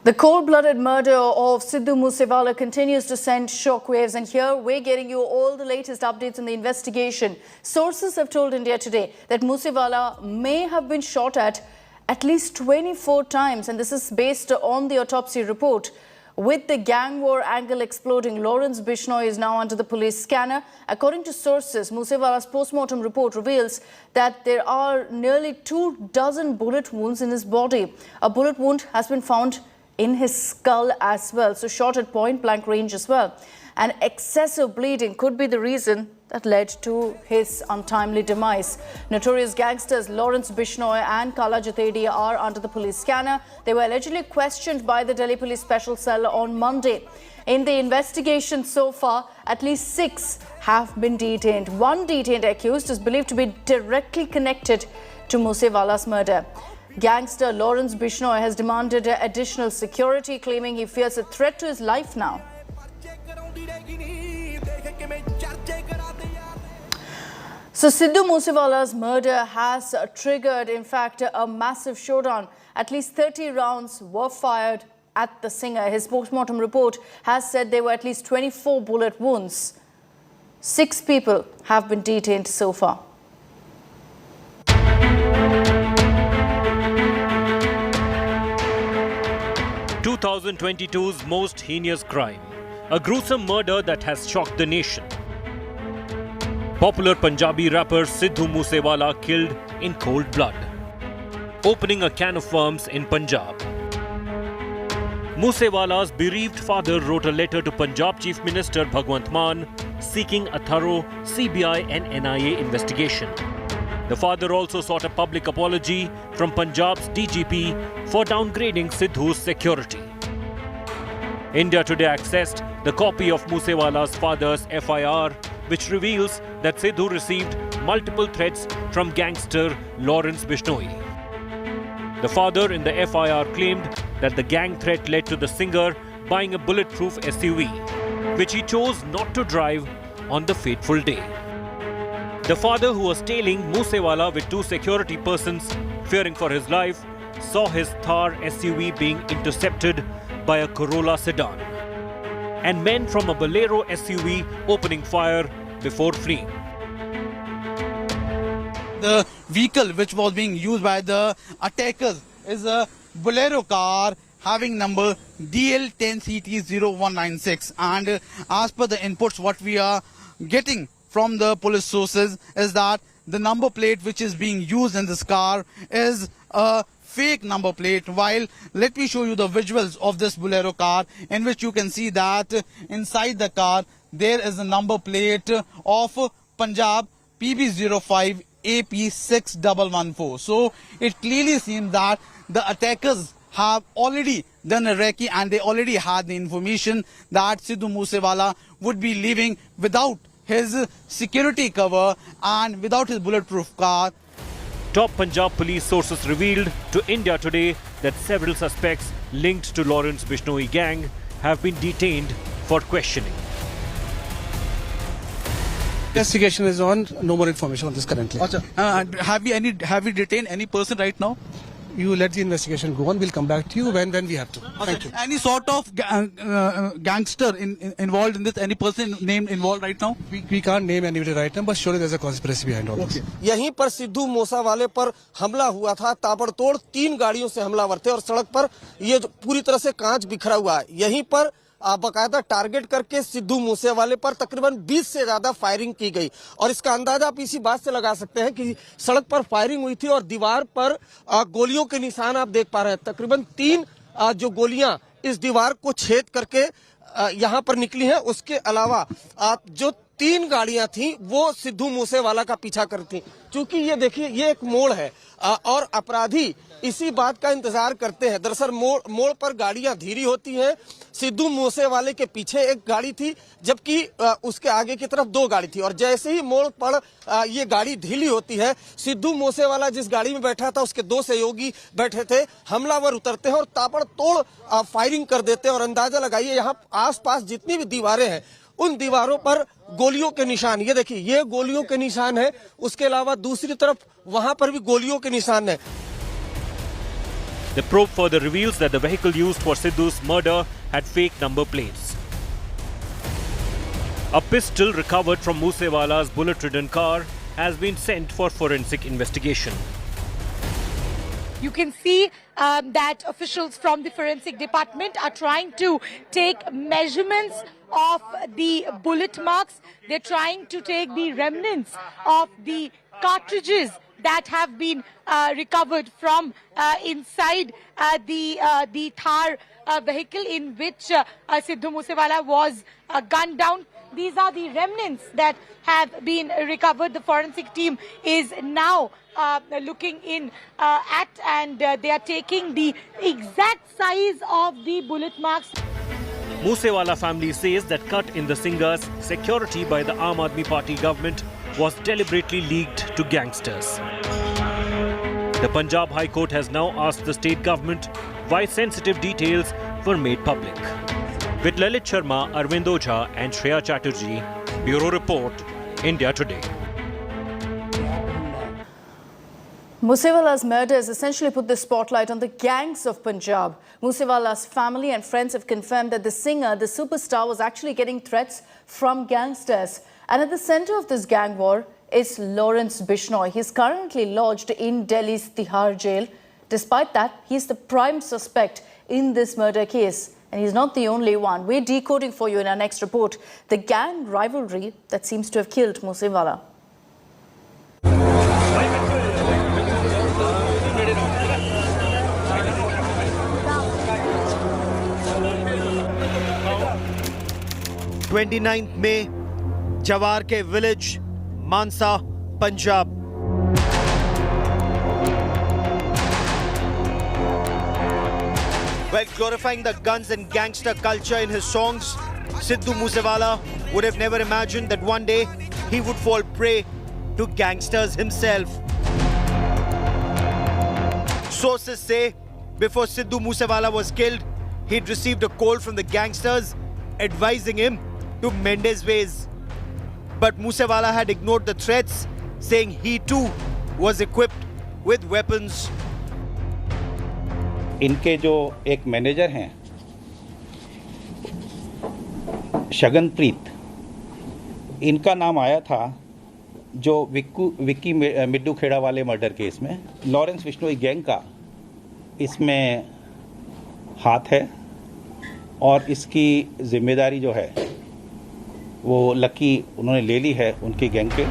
The cold-blooded murder of Sidhu Moose continues to send shockwaves, and here we're getting you all the latest updates on the investigation. Sources have told India Today that Moose may have been shot at least 24 times, and this is based on the autopsy report. With the gang war angle exploding, Lawrence Bishnoi is now under the police scanner. According to sources, Moosewala's post-mortem report reveals that there are nearly 24 bullet wounds in his body. A bullet wound has been found in his skull as well, so shot at point-blank range as well. And excessive bleeding could be the reason that led to his untimely demise. Notorious gangsters Lawrence Bishnoi and Kala Jatedi are under the police scanner. They were allegedly questioned by the Delhi Police Special Cell on Monday. In the investigation so far, at least 6 have been detained. One detained accused is believed to be directly connected to Moosewala's murder. Gangster Lawrence Bishnoi has demanded additional security, claiming he fears a threat to his life now. So Sidhu Moosewala's murder has triggered, in fact, a massive showdown. At least 30 rounds were fired at the singer. His post-mortem report has said there were at least 24 bullet wounds. 6 people have been detained so far. ...2022's most heinous crime. A gruesome murder that has shocked the nation. Popular Punjabi rapper Sidhu Moosewala killed in cold blood, opening a can of worms in Punjab. Moosewala's bereaved father wrote a letter to Punjab Chief Minister Bhagwant Mann seeking a thorough CBI and NIA investigation. The father also sought a public apology from Punjab's DGP for downgrading Sidhu's security. India Today accessed the copy of Moosewala's father's FIR, which reveals that Sidhu received multiple threats from gangster Lawrence Bishnoi. The father in the FIR claimed that the gang threat led to the singer buying a bulletproof SUV, which he chose not to drive on the fateful day. The father, who was tailing Moosewala with 2 security persons, fearing for his life, saw his Thar SUV being intercepted by a Corolla sedan, and men from a Bolero SUV opening fire before fleeing. The vehicle which was being used by the attackers is a Bolero car having number DL10CT0196, and as per the inputs what we are getting from the police sources is that the number plate which is being used in this car is a fake number plate. While let me show you the visuals of this Bolero car, in which you can see that inside the car there is a number plate of Punjab PB05 AP6114. So it clearly seems that the attackers have already done a recce, and they already had the information that Sidhu Moosewala would be leaving without his security cover and without his bulletproof car. Top Punjab police sources revealed to India Today that several suspects linked to Lawrence Bishnoi gang have been detained for questioning. Investigation is on. No more information on this currently. Have we detained any person right now? You let the investigation go on. We'll come back to you when we have to. Thank you. Any sort of gangster involved in this? Any person named involved right now? We can't name anybody right now, but surely there's a conspiracy behind all this. यहीं पर सिद्धू मूसेवाले पर हमला हुआ था। ताबड़तोड़ 3 गाड़ियों से हमलावर थे और सड़क पर ये पूरी तरह से कांच बिखरा हुआ है। यहीं पर बाकायदा टारगेट करके सिद्धू मूसेवाले पर तकरीबन 20 से ज्यादा फायरिंग की गई, और इसका अंदाजा आप इसी बात से लगा सकते हैं कि सड़क पर फायरिंग हुई थी और दीवार पर गोलियों के निशान आप देख पा रहे हैं। तकरीबन 3 जो गोलियां इस दीवार को छेद करके यहां पर निकली हैं। उसके अलावा जो 3 गाड़ियां थी वो सिद्धू मूसेवाला का पीछा करती। चूंकि ये देखिए ये एक मोड़ है और अपराधी इसी बात का इंतजार करते हैं। दरअसल मोड़ पर गाड़ियां धीरी होती हैं। सिद्धू मूसेवाले के पीछे एक गाड़ी थी, जबकि उसके आगे की तरफ 2 गाड़ी थी, और जैसे ही मोड़ पर ये गाड़ी ढीली होती है, सिद्धू मूसेवाला जिस गाड़ी में बैठा था उसके 2 सहयोगी बैठे थे, हमलावर उतरते हैं और ताबड़तोड़ फायरिंग कर देते हैं। और अंदाजा लगाइए यहाँ आसपास जितनी भी दीवारें हैं उन दीवारों पर गोलियों के निशान, ये देखिए ये गोलियों के निशान है। उसके अलावा दूसरी तरफ वहां पर भी गोलियों के निशान है। The probe further reveals that the vehicle used for Sidhu's murder had fake number plates. A pistol recovered from Moosewala's bullet-ridden car has been sent for forensic investigation. You can see that officials from the forensic department are trying to take measurements of the bullet marks. They're trying to take the remnants of the cartridges that have been recovered from inside the Thar vehicle in which Sidhu Moosewala was gunned down. These are the remnants that have been recovered. The forensic team is now looking in at, and they are taking the exact size of the bullet marks. Moosewala family says that cut in the singer's security by the Aam Aadmi Party government was deliberately leaked to gangsters. The Punjab High Court has now asked the state government why sensitive details were made public. With Lalit Sharma, Arvind Ojha and Shreya Chatterjee, Bureau Report, India Today. Moosewala's murder has essentially put the spotlight on the gangs of Punjab. Moosewala's family and friends have confirmed that the singer, the superstar, was actually getting threats from gangsters. And at the center of this gang war is Lawrence Bishnoi. He's currently lodged in Delhi's Tihar jail. Despite that, he's the prime suspect in this murder case. And he's not the only one. We're decoding for you in our next report the gang rivalry that seems to have killed Moosewala. May, Jawar ke village, Mansa, Punjab. While glorifying the guns and gangster culture in his songs, Sidhu Moosewala would have never imagined that one day he would fall prey to gangsters himself. Sources say before Sidhu Moosewala was killed, he'd received a call from the gangsters advising him to mend his ways. But Moosewala had ignored the threats, saying he too was equipped with weapons. इनके जो एक manager हैं शगनप्रीत, इनका नाम आया था जो विक्की मिड्डू खेड़ा वाले मर्डर केस में। लॉरेंस बिश्नोई गैंग का इसमें हाथ है और इसकी जिम्मेदारी जो है वो लकी उन्होंने ले ली है उनकी गैंग पे।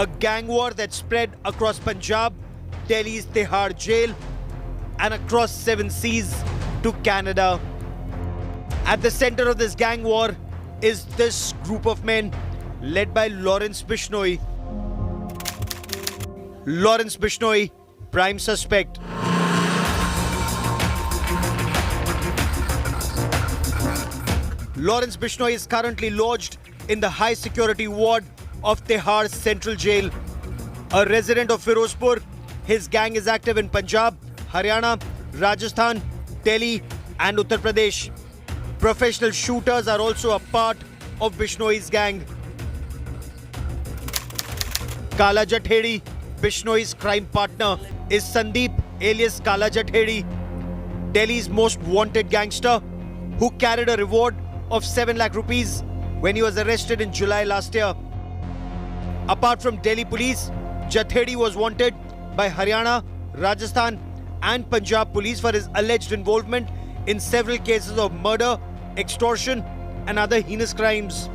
A gang war that spread across Punjab, Delhi's Tihar jail, and across 7 seas to Canada. At the center of this gang war is this group of men led by Lawrence Bishnoi. Lawrence Bishnoi, prime suspect. Lawrence Bishnoi is currently lodged in the high security ward of Tihar's central jail. A resident of Firozpur, his gang is active in Punjab, Haryana, Rajasthan, Delhi and Uttar Pradesh. Professional shooters are also a part of Bishnoi's gang. Kala Jathedi, Bishnoi's crime partner, is Sandeep alias Kala Jathedi, Delhi's most wanted gangster who carried a reward of 7 lakh rupees when he was arrested in July last year. Apart from Delhi police, Jathedi was wanted by Haryana, Rajasthan and Punjab police for his alleged involvement in several cases of murder, extortion and other heinous crimes.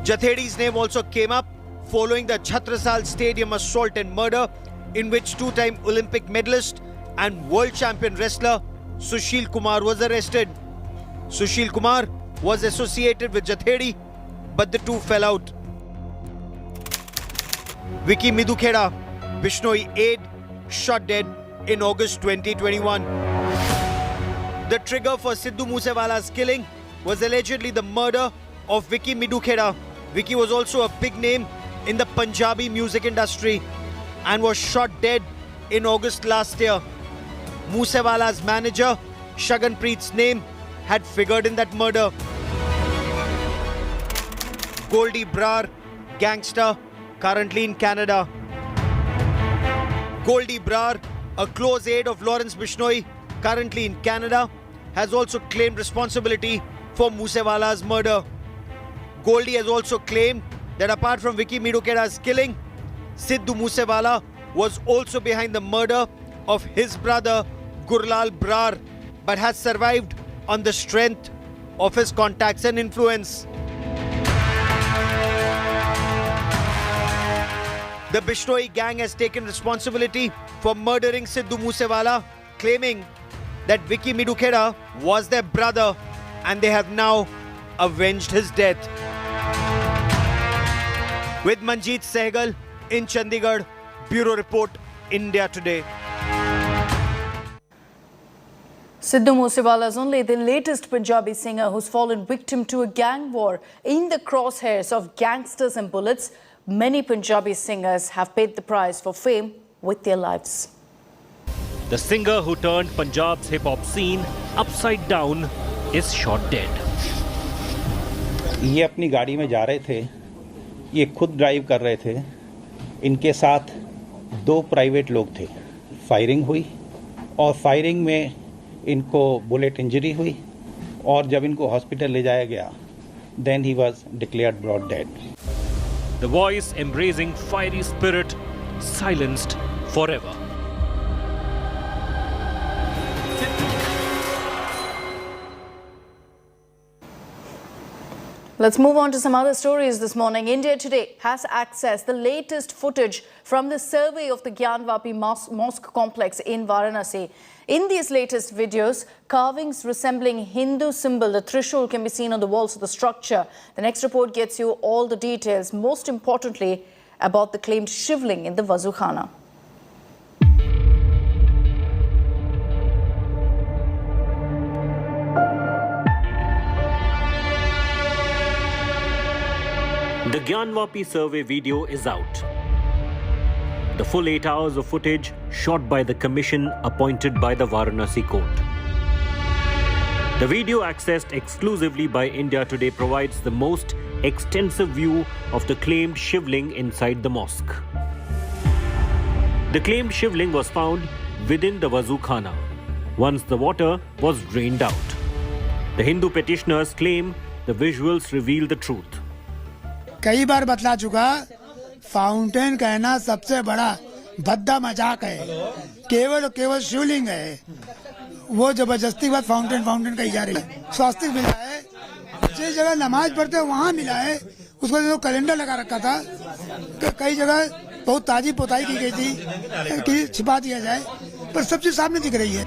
Jathedi's name also came up following the Chhatrasal Stadium assault and murder in which two-time Olympic medalist and world champion wrestler Sushil Kumar was arrested. Sushil Kumar was associated with Jathedi, but the two fell out. Vicky Midhu Kheda, Bishnoi aide, shot dead in August 2021. The trigger for Sidhu Moosewala's killing was allegedly the murder of Vicky Midhu Kheda. Vicky was also a big name in the Punjabi music industry and was shot dead in August last year. Moosewala's manager, Shaganpreet's name had figured in that murder. Goldie Brar, gangster, currently in Canada. Goldie Brar, a close aide of Lawrence Bishnoi, currently in Canada, has also claimed responsibility for Moosewala's murder. Goldie has also claimed that apart from Vicky Midhu Kheda's killing, Sidhu Moosewala was also behind the murder of his brother Gurlal Brar, but has survived on the strength of his contacts and influence. The Bishnoi gang has taken responsibility for murdering Sidhu Moosewala, claiming that Vicky Midhu Kheda was their brother and they have now avenged his death. With Manjeet Sehgal in Chandigarh, Bureau Report, India Today. Sidhu Moosewala is only the latest Punjabi singer who's fallen victim to a gang war in the crosshairs of gangsters and bullets. Many Punjabi singers have paid the price for fame with their lives. The singer who turned Punjab's hip-hop scene upside down is shot dead. ये अपनी गाड़ी में जा रहे थे, ये खुद drive कर रहे थे, इनके साथ 2 प्राइवेट लोग थे। फायरिंग हुई और फायरिंग में इनको बुलेट इंजरी हुई और जब इनको हॉस्पिटल ले जाया गया, then he was declared brought dead. The voice embracing fiery spirit silenced forever. Let's move on to some other stories this morning. India Today has accessed the latest footage from the survey of the Gyanvapi-Mosque complex in Varanasi. In these latest videos, carvings resembling Hindu symbol, the Trishul, can be seen on the walls of the structure. The next report gets you all the details, most importantly about the claimed shivling in the Wazukhana. The Gyanvapi survey video is out. The full 8 hours of footage shot by the commission appointed by the Varanasi court. The video accessed exclusively by India Today provides the most extensive view of the claimed shivling inside the mosque. The claimed shivling was found within the Wazukhana once the water was drained out. The Hindu petitioners claim the visuals reveal the truth. कई बार बतला चुका, fountain कहना सबसे बड़ा भद्दा मजाक है, केवल शिवलिंग है, वो जबरदस्ती बात फाउंटेन कही जा रही है। स्वास्तिक मिला है, जिस जगह नमाज पढ़ते वहाँ मिला है, उसको जो कैलेंडर लगा रखा था, कई जगह बहुत ताजी पोताई की गई थी कि छिपा दिया जाए, पर सब चीज सामने दिख रही है।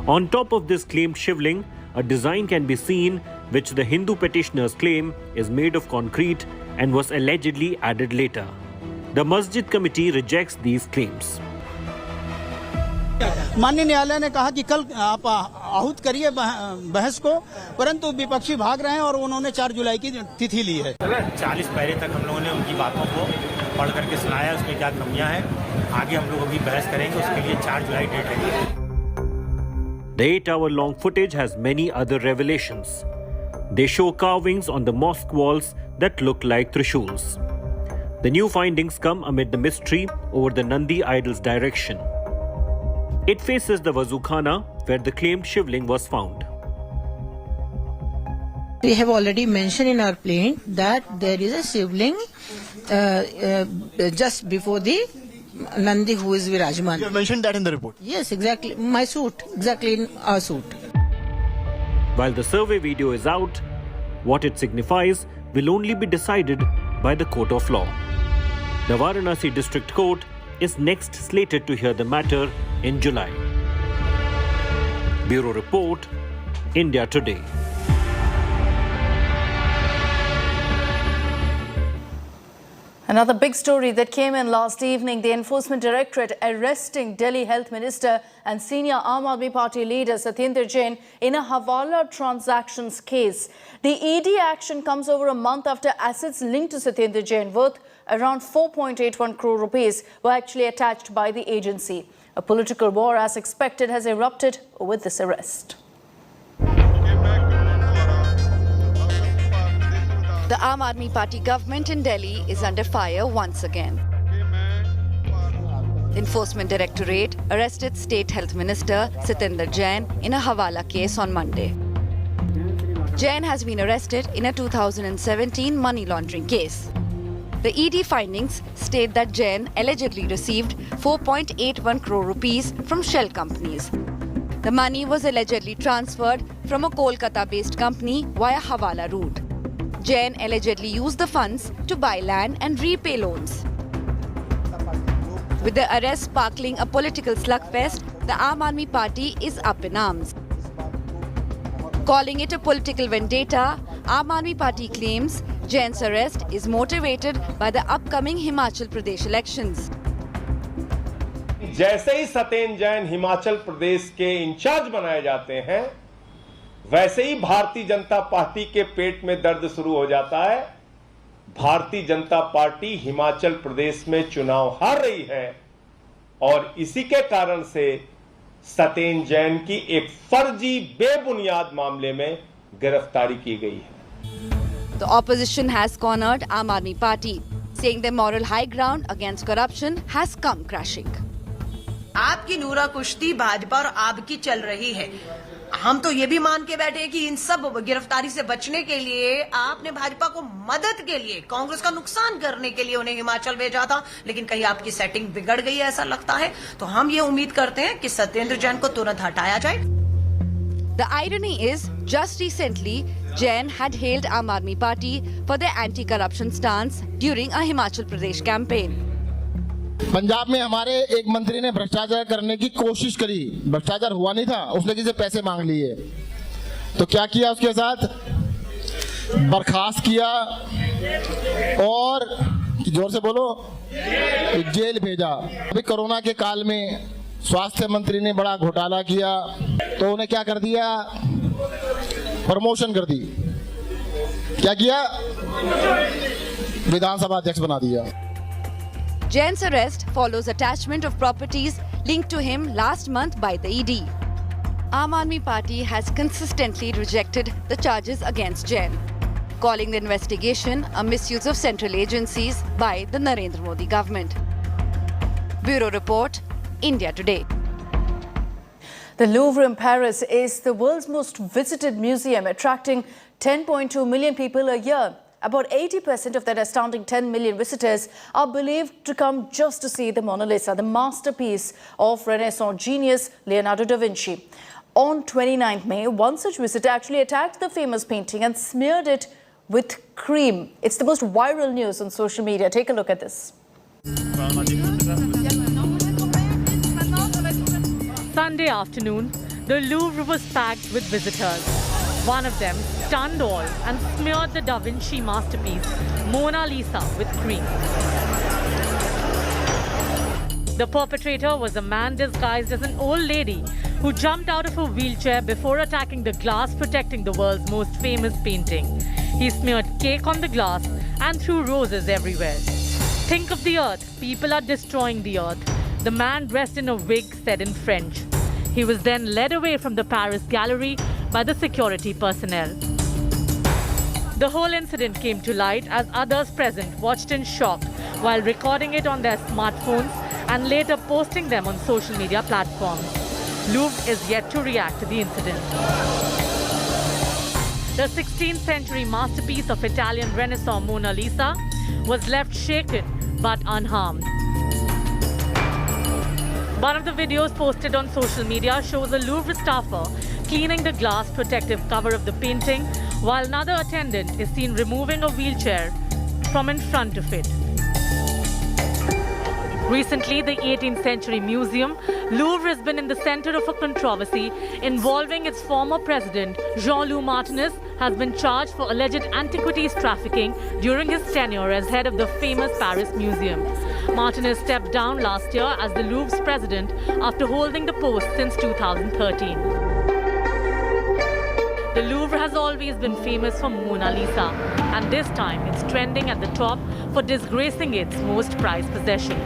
On top of this claimed shivling, a design can be seen which the Hindu petitioners claim is made of concrete and was allegedly added later. The Masjid committee rejects these claims. माननीय न्यायालय ने कहा कि कल आप आहूत करिए बहस को, परंतु विपक्षी भाग रहे हैं और उन्होंने 4 जुलाई की तिथि ली है। 40 पहले तक हम लोगों ने उनकी बातों को पढ़ करके सुनाया, उसमें क्या कमियां हैं, आगे हम लोग अभी बहस करेंगे, उसके लिए 4 जुलाई डेट है। The 8-hour-long footage has many other revelations. They show carvings on the mosque walls that look like Trishuls. The new findings come amid the mystery over the Nandi idol's direction. It faces the Wazukhana, where the claimed shivling was found. We have already mentioned in our plaint that there is a shivling just before the Nandi who is Virajman. You have mentioned that in the report? Yes, exactly. My suit, exactly in our suit. While the survey video is out, what it signifies will only be decided by the court of law. The Varanasi District Court is next slated to hear the matter in July. Bureau Report, India Today. Another big story that came in last evening, the Enforcement Directorate arresting Delhi Health Minister and senior Aam Aadmi Party leader Satyendar Jain in a Hawala transactions case. The ED action comes over a month after assets linked to Satyendar Jain worth around 4.81 crore rupees were actually attached by the agency. A political war, as expected, has erupted with this arrest. The Aam Aadmi Party government in Delhi is under fire once again. Enforcement Directorate arrested State Health Minister Satyendar Jain in a Hawala case on Monday. Jain has been arrested in a 2017 money laundering case. The ED findings state that Jain allegedly received 4.81 crore rupees from shell companies. The money was allegedly transferred from a Kolkata-based company via Hawala route. Jain allegedly used the funds to buy land and repay loans. With the arrest sparkling a political slugfest, the Aam Aadmi Party is up in arms. Calling it a political vendetta, Aam Aadmi Party claims Jain's arrest is motivated by the upcoming Himachal Pradesh elections. जैसे ही सत्येंद्र जैन हिमाचल प्रदेश के in charge बनाए जाते हैं, वैसे ही Bharatiya Janata party के पेट में दर्द शुरू हो जाता है। भारतीय जनता पार्टी हिमाचल प्रदेश में चुनाव हार रही है और इसी के कारण से सत्येंद्र जैन की एक फर्जी बेबुनियाद मामले में गिरफ्तारी की गई है। The opposition has cornered Aam Aadmi Party, saying their moral high ground against corruption has come crashing. आपकी नूरा कुश्ती भाजपा और आपकी चल रही है। हम तो ये भी मान के बैठे हैं कि इन सब गिरफ्तारी से बचने के लिए आपने भाजपा को मदद के लिए, कांग्रेस का नुकसान करने के लिए उन्हें हिमाचल भेजा था, लेकिन कहीं आपकी सेटिंग बिगड़ गई है ऐसा लगता है। तो हम ये उम्मीद करते हैं कि सत्येंद्र जैन को तुरंत हटाया जाए। The irony is, just recently, Jain had hailed Aam Aadmi Party for their anti-corruption stance during a Himachal Pradesh campaign. Punjab में हमारे एक मंत्री ने भ्रष्टाचार करने की कोशिश करी, भ्रष्टाचार हुआ नहीं था, उसने किसी से पैसे मांग लिए, तो क्या किया उसके साथ? बर्खास्त किया और जोर से बोलो, जेल भेजा। अभी कोरोना के काल में स्वास्थ्य मंत्री ने बड़ा घोटाला किया, तो उन्हें क्या कर दिया? प्रमोशन कर दी। क्या किया? विधानसभा अध्यक्ष बना दिया। Jain's arrest follows attachment of properties linked to him last month by the ED. Aam Aadmi Party has consistently rejected the charges against Jain, calling the investigation a misuse of central agencies by the Narendra Modi government. Bureau Report, India Today. The Louvre in Paris is the world's most visited museum, attracting 10.2 million people a year. About 80% of that astounding 10 million visitors are believed to come just to see the Mona Lisa, the masterpiece of Renaissance genius Leonardo da Vinci. On 29th May, one such visitor actually attacked the famous painting and smeared it with cream. It's the most viral news on social media. Take a look at this. Sunday afternoon, the Louvre was packed with visitors. One of them stunned all and smeared the Da Vinci masterpiece, Mona Lisa, with cream. The perpetrator was a man disguised as an old lady who jumped out of a wheelchair before attacking the glass protecting the world's most famous painting. He smeared cake on the glass and threw roses everywhere. Think of the earth. People are destroying the earth. The man dressed in a wig said in French. He was then led away from the Paris gallery by the security personnel. The whole incident came to light as others present watched in shock while recording it on their smartphones and later posting them on social media platforms. Louvre is yet to react to the incident. The 16th century masterpiece of Italian Renaissance Mona Lisa was left shaken but unharmed. One of the videos posted on social media shows a Louvre staffer cleaning the glass protective cover of the painting, while another attendant is seen removing a wheelchair from in front of it. Recently, the 18th century museum, Louvre, has been in the center of a controversy involving its former president, Jean-Louis Martinez, has been charged for alleged antiquities trafficking during his tenure as head of the famous Paris Museum. Martinez stepped down last year as the Louvre's president after holding the post since 2013. The Louvre has always been famous for Mona Lisa, and this time it's trending at the top for disgracing its most prized possession,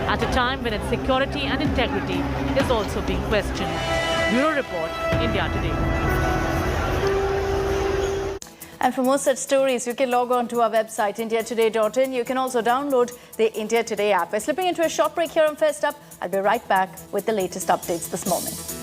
at a time when its security and integrity is also being questioned. Bureau Report, India Today. And for more such stories, you can log on to our website, indiatoday.in. You can also download the India Today app. We're slipping into a short break here on First Up. I'll be right back with the latest updates this morning.